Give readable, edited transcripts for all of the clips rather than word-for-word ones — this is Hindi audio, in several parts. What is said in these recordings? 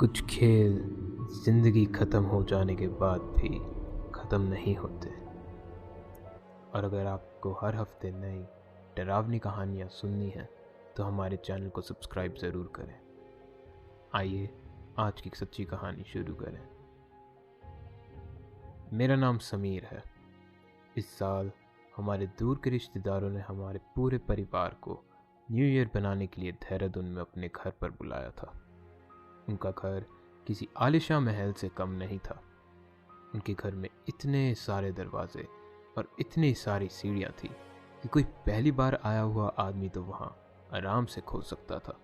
कुछ खेल जिंदगी ख़त्म हो जाने के बाद भी ख़त्म नहीं होते। और अगर आपको हर हफ्ते नई डरावनी कहानियाँ सुननी हैं तो हमारे चैनल को सब्सक्राइब ज़रूर करें। आइए आज की सच्ची कहानी शुरू करें। मेरा नाम समीर है। इस साल हमारे दूर के रिश्तेदारों ने हमारे पूरे परिवार को न्यू ईयर बनाने के लिए देहरादून में अपने घर पर बुलाया था। उनका घर किसी आलिशान महल से कम नहीं था। उनके घर में इतने सारे दरवाजे और इतनी सारी सीढ़ियाँ थी कि कोई पहली बार आया हुआ आदमी तो वहाँ आराम से खो सकता था।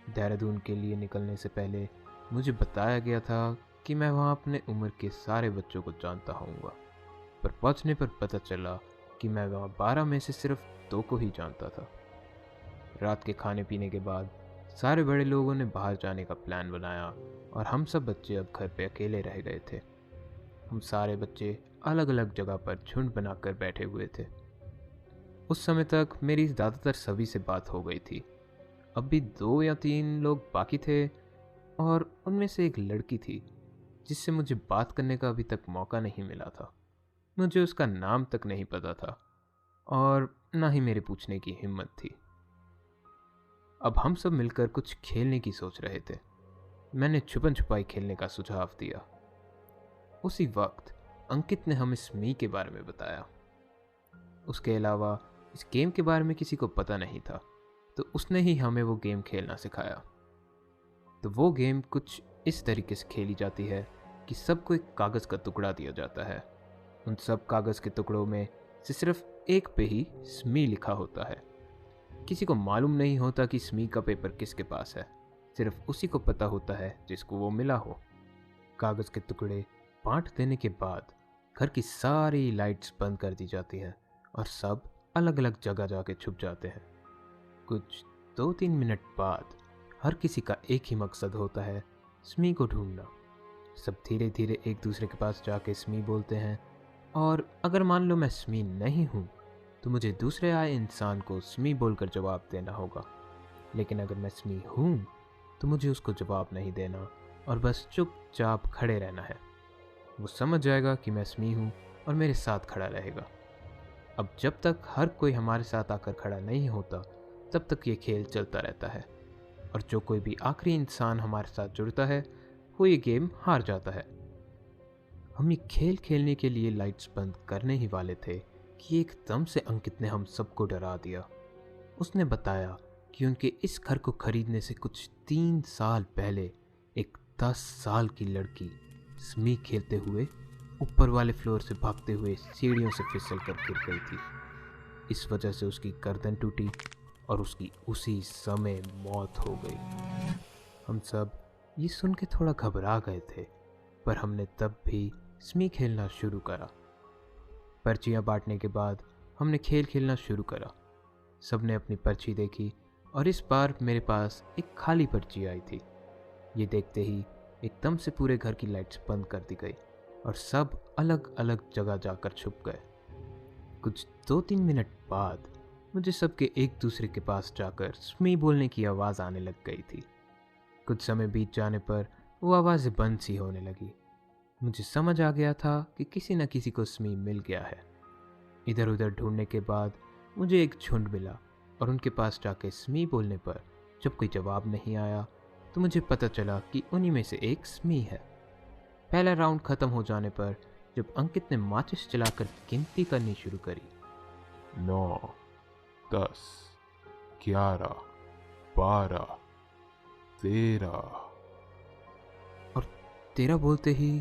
देहरादून के लिए निकलने से पहले मुझे बताया गया था कि मैं वहाँ अपने उम्र के सारे बच्चों को जानता होऊंगा, पर पहुँचने पर पता चला कि मैं वहाँ 12 में से सिर्फ 2 को ही जानता था। रात के खाने पीने के बाद सारे बड़े लोगों ने बाहर जाने का प्लान बनाया और हम सब बच्चे अब घर पे अकेले रह गए थे। हम सारे बच्चे अलग अलग जगह पर झुंड बनाकर बैठे हुए थे। उस समय तक मेरी ज़्यादातर सभी से बात हो गई थी। अब भी 2 या 3 लोग बाकी थे और उनमें से एक लड़की थी जिससे मुझे बात करने का अभी तक मौका नहीं मिला था। मुझे उसका नाम तक नहीं पता था और ना ही मेरे पूछने की हिम्मत थी। अब हम सब मिलकर कुछ खेलने की सोच रहे थे। मैंने छुपन छुपाई खेलने का सुझाव दिया। उसी वक्त अंकित ने हमें स्मी के बारे में बताया। उसके अलावा इस गेम के बारे में किसी को पता नहीं था, तो उसने ही हमें वो गेम खेलना सिखाया। तो वो गेम कुछ इस तरीके से खेली जाती है कि सबको एक कागज़ का टुकड़ा दिया जाता है। उन सब कागज़ के टुकड़ों में से सिर्फ एक पे ही स्मी लिखा होता है। किसी को मालूम नहीं होता कि स्मी का पेपर किसके पास है, सिर्फ उसी को पता होता है जिसको वो मिला हो। कागज़ के टुकड़े बांट देने के बाद घर की सारी लाइट्स बंद कर दी जाती हैं और सब अलग अलग जगह जाके छुप जाते हैं। कुछ 2-3 मिनट बाद हर किसी का एक ही मकसद होता है, स्मी को ढूंढना। सब धीरे धीरे एक दूसरे के पास जाके स्मी बोलते हैं और अगर मान लो मैं स्मी नहीं हूँ तो मुझे दूसरे आए इंसान को स्मी बोलकर जवाब देना होगा। लेकिन अगर मैं स्मी हूँ तो मुझे उसको जवाब नहीं देना और बस चुपचाप खड़े रहना है। वो समझ जाएगा कि मैं स्मी हूँ और मेरे साथ खड़ा रहेगा। अब जब तक हर कोई हमारे साथ आकर खड़ा नहीं होता तब तक ये खेल चलता रहता है और जो कोई भी आखिरी इंसान हमारे साथ जुड़ता है वो ये गेम हार जाता है। हम ये खेल खेलने के लिए लाइट्स बंद करने ही वाले थे कि एकदम से अंकित ने हम सबको डरा दिया। उसने बताया कि उनके इस घर को खरीदने से कुछ 3 साल पहले एक 10 साल की लड़की स्मी खेलते हुए ऊपर वाले फ्लोर से भागते हुए सीढ़ियों से फिसल कर गिर गई थी। इस वजह से उसकी गर्दन टूटी और उसकी उसी समय मौत हो गई। हम सब ये सुन के थोड़ा घबरा गए थे, पर हमने तब भी स्मी खेलना शुरू करा। पर्चियाँ बांटने के बाद हमने खेल खेलना शुरू करा। सबने अपनी पर्ची देखी और इस बार मेरे पास एक खाली पर्ची आई थी। ये देखते ही एकदम से पूरे घर की लाइट्स बंद कर दी गई और सब अलग अलग जगह जाकर छुप गए। कुछ 2-3 मिनट बाद मुझे सबके एक दूसरे के पास जाकर स्मी बोलने की आवाज़ आने लग गई थी। कुछ समय बीत जाने पर वो आवाज़ें बंद सी होने लगी। मुझे समझ आ गया था कि किसी न किसी को स्मी मिल गया है। इधर उधर ढूंढने के बाद मुझे एक झुंड मिला और उनके पास जाके स्मी बोलने पर जब कोई जवाब नहीं आया तो मुझे पता चला कि उन्हीं में से एक स्मी है। पहला राउंड ख़त्म हो जाने पर जब अंकित ने माचिस चलाकर गिनती करनी शुरू करी, 9, 10, 11, 12, 13। और 13 बोलते ही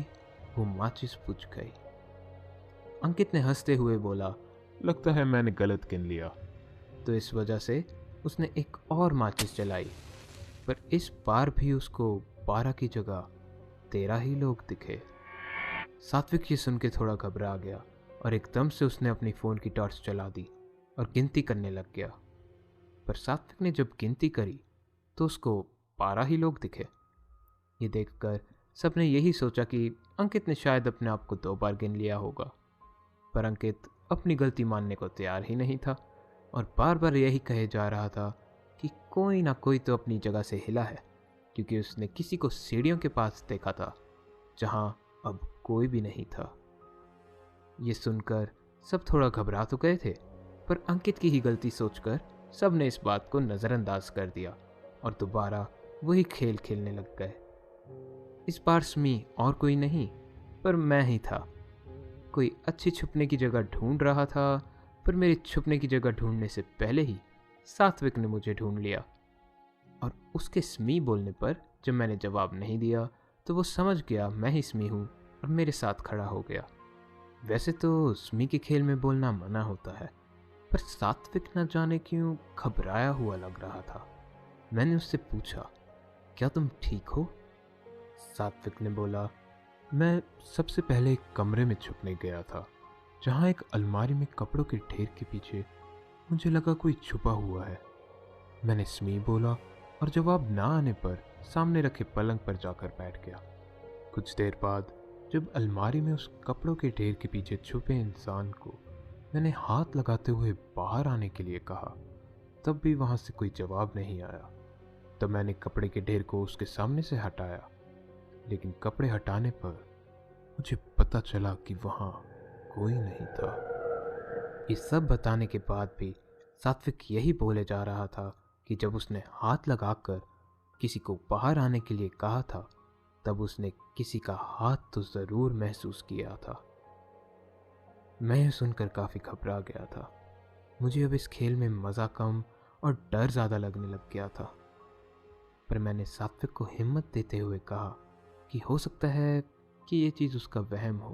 वो माचिस बुझ गई। अंकित ने हंसते हुए बोला, लगता है मैंने गलत गिन लिया। तो इस वजह से उसने एक और माचिस जलाई, पर इस बार भी उसको 12 की जगह 13 ही लोग दिखे। सात्विक ये सुन के थोड़ा घबरा गया और एकदम से उसने अपनी फ़ोन की टॉर्च चला दी और गिनती करने लग गया। पर सात्विक ने जब गिनती करी तो उसको 12 ही लोग दिखे। ये देखकर सबने यही सोचा कि अंकित ने शायद अपने आप को 2 बार गिन लिया होगा, पर अंकित अपनी गलती मानने को तैयार ही नहीं था और बार बार यही कहे जा रहा था कि कोई ना कोई तो अपनी जगह से हिला है। क्योंकि उसने किसी को सीढ़ियों के पास देखा था जहां अब कोई भी नहीं था। ये सुनकर सब थोड़ा घबरा तो गए थे, पर अंकित की ही गलती सोचकर सब ने इस बात को नज़रअंदाज कर दिया और दोबारा वही खेल खेलने लग गए। इस बार स्मी और कोई नहीं, पर मैं ही था। कोई अच्छी छुपने की जगह ढूंढ रहा था, पर मेरी छुपने की जगह ढूंढने से पहले ही सात्विक ने मुझे ढूंढ लिया। और उसके स्मी बोलने पर जब मैंने जवाब नहीं दिया तो वो समझ गया मैं ही स्मी हूँ और मेरे साथ खड़ा हो गया। वैसे तो स्मी के खेल में बोलना मना होता है, पर सात्विक न जाने क्यों घबराया हुआ लग रहा था। मैंने उससे पूछा, क्या तुम ठीक हो? सात्विक ने बोला, मैं सबसे पहले एक कमरे में छुपने गया था जहां एक अलमारी में कपड़ों के ढेर के पीछे मुझे लगा कोई छुपा हुआ है। मैंने स्मी बोला और जवाब ना आने पर सामने रखे पलंग पर जाकर बैठ गया। कुछ देर बाद जब अलमारी में उस कपड़ों के ढेर के पीछे छुपे इंसान को मैंने हाथ लगाते हुए बाहर आने के लिए कहा, तब भी वहां से कोई जवाब नहीं आया। तब मैंने कपड़े के ढेर को उसके सामने से हटाया, लेकिन कपड़े हटाने पर मुझे पता चला कि वहां कोई नहीं था। ये सब बताने के बाद भी सात्विक यही बोले जा रहा था कि जब उसने हाथ लगाकर किसी को बाहर आने के लिए कहा था तब उसने किसी का हाथ तो ज़रूर महसूस किया था। मैं यह सुनकर काफ़ी घबरा गया था। मुझे अब इस खेल में मज़ा कम और डर ज़्यादा लगने लग गया था। पर मैंने सात्विक को हिम्मत देते हुए कहा कि हो सकता है कि ये चीज़ उसका वहम हो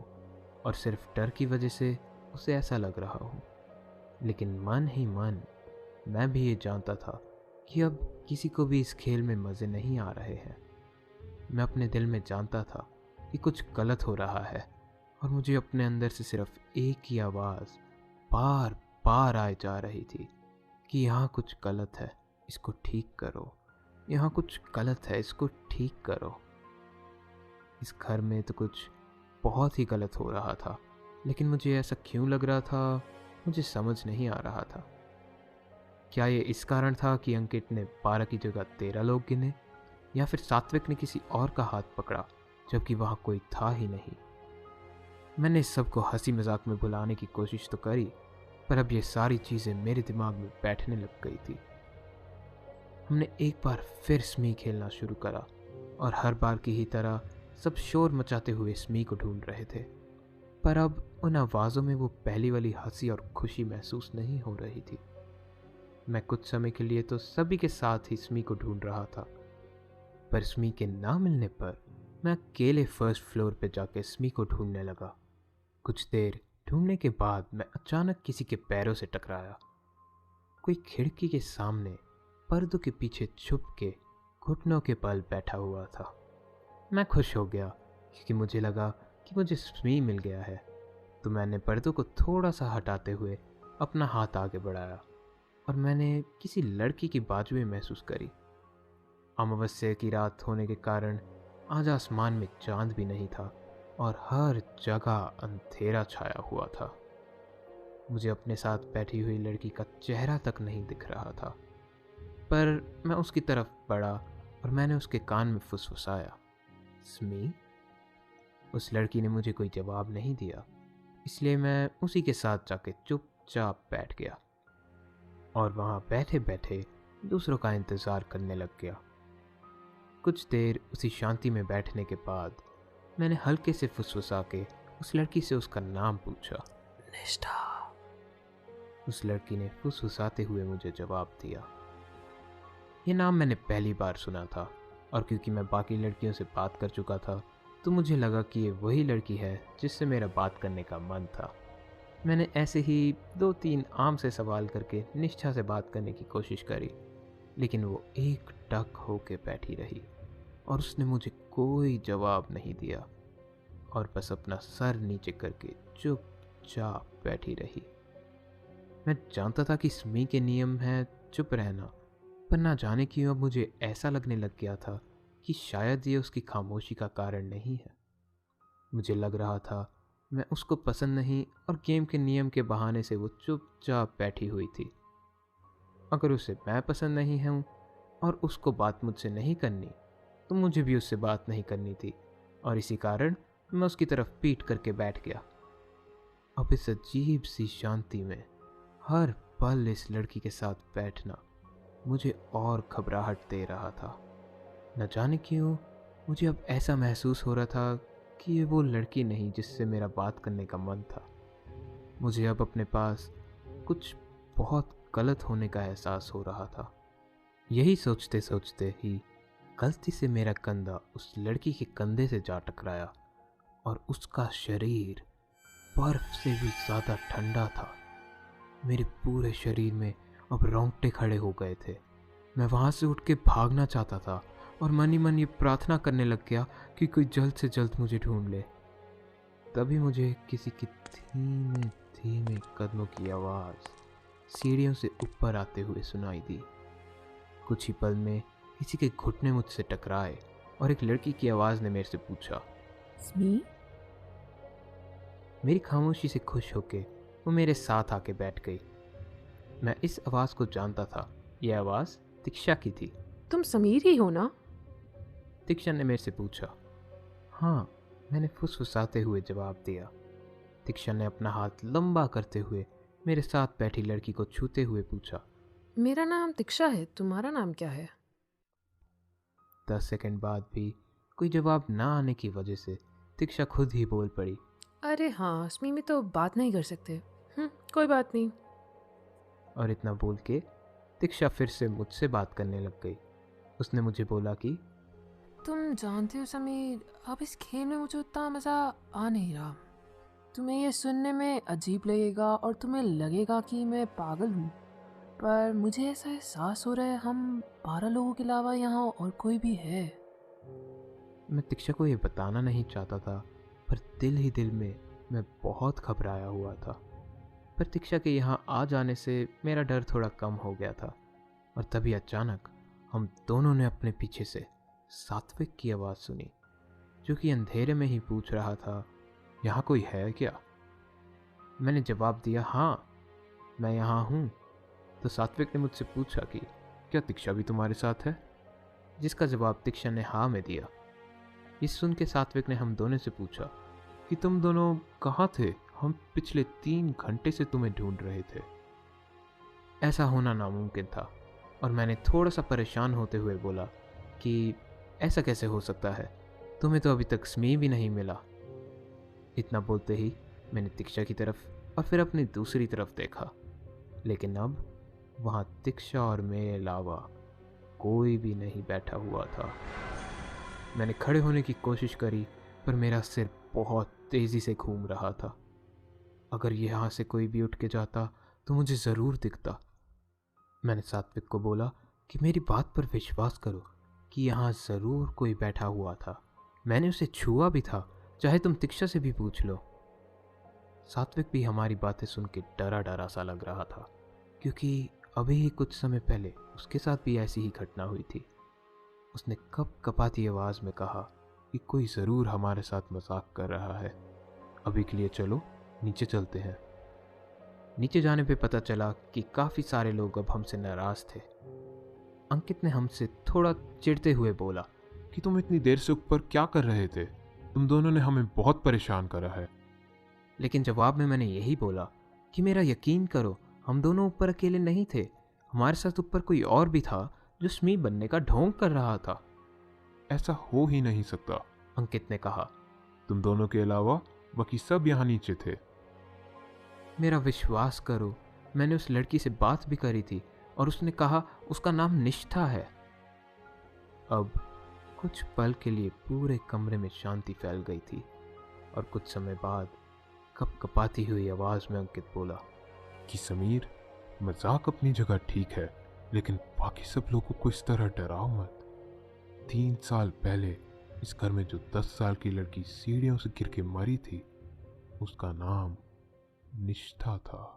और सिर्फ डर की वजह से उसे ऐसा लग रहा हो। लेकिन मन ही मन मैं भी ये जानता था कि अब किसी को भी इस खेल में मज़े नहीं आ रहे हैं। मैं अपने दिल में जानता था कि कुछ गलत हो रहा है और मुझे अपने अंदर से सिर्फ एक ही आवाज़ बार बार आए जा रही थी कि यहाँ कुछ गलत है, इसको ठीक करो। यहाँ कुछ गलत है, इसको ठीक करो। इस घर में तो कुछ बहुत ही गलत हो रहा था, लेकिन मुझे ऐसा क्यों लग रहा था मुझे समझ नहीं आ रहा था। क्या ये इस कारण था कि अंकित ने 12 की जगह 13 लोग गिने, या फिर सात्विक ने किसी और का हाथ पकड़ा जबकि वहाँ कोई था ही नहीं। मैंने इस सब को हंसी मजाक में भुलाने की कोशिश तो करी, पर अब ये सारी चीज़ें मेरे दिमाग में बैठने लग गई थी। हमने एक बार फिर स्मी खेलना शुरू करा और हर बार की ही तरह सब शोर मचाते हुए स्मी को ढूंढ रहे थे, पर अब उन आवाज़ों में वो पहली वाली हंसी और खुशी महसूस नहीं हो रही थी। मैं कुछ समय के लिए तो सभी के साथ ही स्मी को ढूंढ रहा था, पर स्मी के ना मिलने पर मैं अकेले फर्स्ट फ्लोर पे जाके स्मी को ढूंढने लगा। कुछ देर ढूंढने के बाद मैं अचानक किसी के पैरों से टकराया। कोई खिड़की के सामने पर्दों के पीछे छुप के घुटनों के बल बैठा हुआ था। मैं खुश हो गया क्योंकि मुझे लगा कि मुझे स्मी मिल गया है, तो मैंने पर्दों को थोड़ा सा हटाते हुए अपना हाथ आगे बढ़ाया और मैंने किसी लड़की की बाजुएं महसूस करी। अमावस्या की रात होने के कारण आज आसमान में चांद भी नहीं था और हर जगह अंधेरा छाया हुआ था। मुझे अपने साथ बैठी हुई लड़की का चेहरा तक नहीं दिख रहा था, पर मैं उसकी तरफ बढ़ा और मैंने उसके कान में फुसफुसाया, स्मी। उस लड़की ने मुझे कोई जवाब नहीं दिया, इसलिए मैं उसी के साथ जाके चुपचाप बैठ गया और वहाँ बैठे बैठे दूसरों का इंतज़ार करने लग गया। कुछ देर उसी शांति में बैठने के बाद मैंने हल्के से फुसफुसा के उस लड़की से उसका नाम पूछा, निष्ठा। उस लड़की ने फुसफुसाते हुए मुझे जवाब दिया। ये नाम मैंने पहली बार सुना था और क्योंकि मैं बाकी लड़कियों से बात कर चुका था तो मुझे लगा कि ये वही लड़की है जिससे मेरा बात करने का मन था। मैंने ऐसे ही 2-3 आम से सवाल करके निष्ठा से बात करने की कोशिश करी, लेकिन वो एक टक होके बैठी रही और उसने मुझे कोई जवाब नहीं दिया और बस अपना सर नीचे करके चुपचाप बैठी रही। मैं जानता था कि स्मी के नियम है चुप रहना, पर ना जाने क्यों अब मुझे ऐसा लगने लग गया था कि शायद ये उसकी खामोशी का कारण नहीं है। मुझे लग रहा था मैं उसको पसंद नहीं और गेम के नियम के बहाने से वो चुपचाप बैठी हुई थी। अगर उसे मैं पसंद नहीं हूँ और उसको बात मुझसे नहीं करनी, तो मुझे भी उससे बात नहीं करनी थी और इसी कारण मैं उसकी तरफ पीठ करके बैठ गया। अब इस अजीब सी शांति में हर पल इस लड़की के साथ बैठना मुझे और घबराहट दे रहा था। न जाने क्यों मुझे अब ऐसा महसूस हो रहा था कि ये वो लड़की नहीं जिससे मेरा बात करने का मन था। मुझे अब अपने पास कुछ बहुत गलत होने का एहसास हो रहा था। यही सोचते सोचते ही गलती से मेरा कंधा उस लड़की के कंधे से जा टकराया और उसका शरीर बर्फ से भी ज़्यादा ठंडा था। मेरे पूरे शरीर में अब रोंगटे खड़े हो गए थे। मैं वहाँ से उठ के भागना चाहता था और मन ही मन ये प्रार्थना करने लग गया कि कोई जल्द से जल्द मुझे ढूंढ ले। तभी मुझे किसी की धीमे धीमे कदमों की आवाज़ सीढ़ियों से ऊपर आते हुए सुनाई दी। कुछ ही पल में किसी के घुटने मुझसे टकराए और एक लड़की की आवाज़ ने मेरे से पूछा, स्मी? मेरी खामोशी से खुश होके वो मेरे साथ आके बैठ गई। मैं इस आवाज़ को जानता था। यह आवाज़ तिक्षा की थी। तुम समीर ही हो ना? तिक्षा ने मेरे से पूछा। हाँ, मैंने फुसफुसाते हुए जवाब दिया। तिक्षा ने अपना हाथ लंबा करते हुए मेरे साथ बैठी लड़की को छूते हुए पूछा, मेरा नाम तिक्षा है, तुम्हारा नाम क्या है? 10 सेकंड बाद भी कोई जवाब ना आने की वजह से तिक्षा खुद ही बोल पड़ी, अरे हाँ, स्मी में तो बात नहीं कर सकते। कोई बात नहीं। और इतना बोल के तिक्षा फिर से मुझसे बात करने लग गई। उसने मुझे बोला कि तुम जानते हो समीर, अब इस खेल में मुझे उतना मज़ा आ नहीं रहा। तुम्हें ये सुनने में अजीब लगेगा और तुम्हें लगेगा कि मैं पागल हूँ, पर मुझे ऐसा एहसास हो रहा है हम 12 लोगों के अलावा यहाँ और कोई भी है। मैं तिक्षा को ये बताना नहीं चाहता था, पर दिल ही दिल में मैं बहुत घबराया हुआ था। पर तिक्षा के यहाँ आ जाने से मेरा डर थोड़ा कम हो गया था। और तभी अचानक हम दोनों ने अपने पीछे से सात्विक की आवाज़ सुनी, जो कि अंधेरे में ही पूछ रहा था, यहाँ कोई है क्या? मैंने जवाब दिया, हाँ मैं यहाँ हूँ। तो सात्विक ने मुझसे पूछा कि क्या तिक्षा भी तुम्हारे साथ है? जिसका जवाब तिक्षा ने हाँ में दिया। इस सुन के सात्विक ने हम दोनों से पूछा कि तुम दोनों कहाँ थे? हम पिछले 3 घंटे से तुम्हें ढूंढ रहे थे। ऐसा होना नामुमकिन था और मैंने थोड़ा सा परेशान होते हुए बोला कि ऐसा कैसे हो सकता है, तुम्हें तो अभी तक स्मी भी नहीं मिला। इतना बोलते ही मैंने तिक्षा की तरफ और फिर अपनी दूसरी तरफ देखा, लेकिन अब वहाँ तिक्षा और मेरे अलावा कोई भी नहीं बैठा हुआ था। मैंने खड़े होने की कोशिश करी, पर मेरा सिर बहुत तेज़ी से घूम रहा था। अगर यहाँ से कोई भी उठ के जाता तो मुझे ज़रूर दिखता। मैंने सात्विक को बोला कि मेरी बात पर विश्वास करो कि यहाँ ज़रूर कोई बैठा हुआ था। मैंने उसे छुआ भी था, चाहे तुम तिक्षा से भी पूछ लो। सात्विक भी हमारी बातें सुन के डरा डरा सा लग रहा था, क्योंकि अभी ही कुछ समय पहले उसके साथ भी ऐसी ही घटना हुई थी। उसने कपाती आवाज़ में कहा कि कोई ज़रूर हमारे साथ मजाक कर रहा है। अभी के लिए चलो नीचे चलते हैं। नीचे जाने पे पता चला कि काफ़ी सारे लोग अब हमसे नाराज़ थे। अंकित ने हमसे थोड़ा चिढ़ते हुए बोला कि तुम इतनी देर से ऊपर क्या कर रहे थे? तुम दोनों ने हमें बहुत परेशान करा है। लेकिन जवाब में मैंने यही बोला कि मेरा यकीन करो, हम दोनों ऊपर अकेले नहीं थे। हमारे साथ ऊपर कोई और भी था जो स्मी बनने का ढोंग कर रहा था। ऐसा हो ही नहीं सकता, अंकित ने कहा। तुम दोनों के अलावा बाकी सब यहाँ नीचे थे। मेरा विश्वास करो, मैंने उस लड़की से बात भी करी थी और उसने कहा उसका नाम निष्ठा है। अब कुछ पल के लिए पूरे कमरे में शांति फैल गई थी और कुछ समय बाद कपकपाती हुई आवाज़ में अंकित बोला कि समीर, मजाक अपनी जगह ठीक है, लेकिन बाकी सब लोगों को इस तरह डराओ मत। 3 साल पहले इस घर में जो 10 साल की लड़की सीढ़ियों से गिर के मरी थी, उसका नाम निष्ठा था।